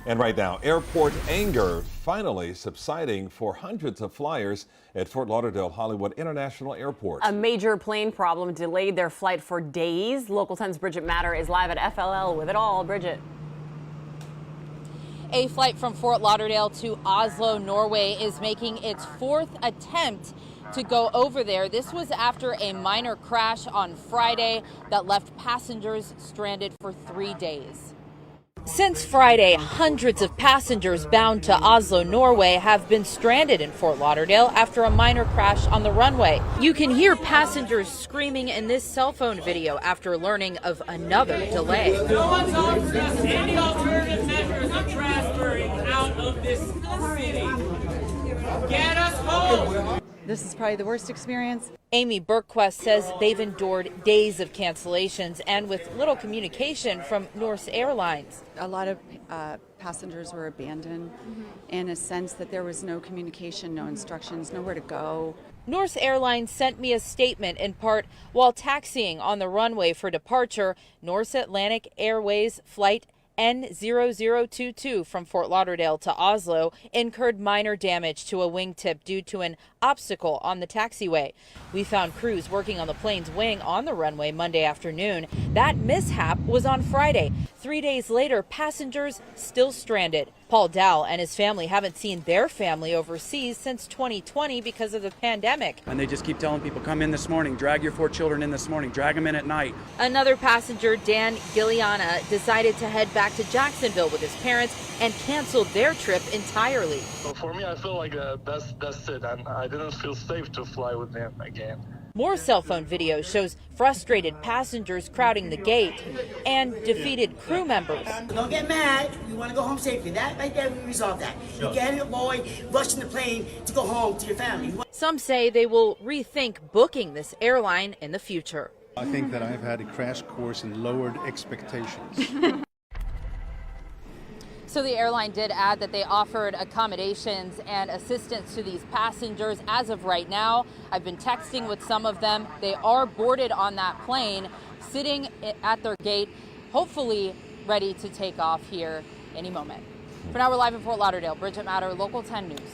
And right now, airport anger finally subsiding for hundreds of flyers at Fort Lauderdale-Hollywood International Airport. A major plane problem delayed their flight for days. Local 10's Bridget Matter is live at FLL with it all. Bridget. A flight from Fort Lauderdale to Oslo, Norway is making its fourth attempt to go over there. This was after a minor crash on Friday that left passengers stranded for 3 days. Since Friday, hundreds of passengers bound to Oslo, Norway have been stranded in Fort Lauderdale after a minor crash on the runway. You can hear passengers screaming in this cell phone video after learning of another delay. No one's offered us any alternative measures of transferring out of this city. Get us home! This is probably the worst experience. Amy Bergquist says they've endured days of cancellations and with little communication from Norse Airlines. A lot of passengers were abandoned in a sense that there was no communication, no instructions, nowhere to go. Norse Airlines sent me a statement in part while taxiing on the runway for departure. Norse Atlantic Airways flight N0022 from Fort Lauderdale to Oslo incurred minor damage to a wingtip due to an obstacle on the taxiway. We found crews working on the plane's wing on the runway Monday afternoon. That mishap was on Friday. 3 days later, passengers still stranded. Paul Dow and his family haven't seen their family overseas since 2020 because of the pandemic. And they just keep telling people, come in this morning, drag your 4 children in this morning, drag them in at night. Another passenger, Dan Gilliana, decided to head back to Jacksonville with his parents and canceled their trip entirely. So for me, I feel like that's it, and I didn't feel safe to fly with them again. More cell phone video shows frustrated passengers crowding the gate and defeated crew members. Don't get mad. You want to go home safely. That right there, we resolve that. Sure. You can't avoid rushing the plane to go home to your family. Some say they will rethink booking this airline in the future. I think that I've had a crash course in lowered expectations. So the airline did add that they offered accommodations and assistance to these passengers. As of right now, I've been texting with some of them. They are boarded on that plane, sitting at their gate, hopefully ready to take off here any moment. For now, we're live in Fort Lauderdale. Bridget Matter, Local 10 News.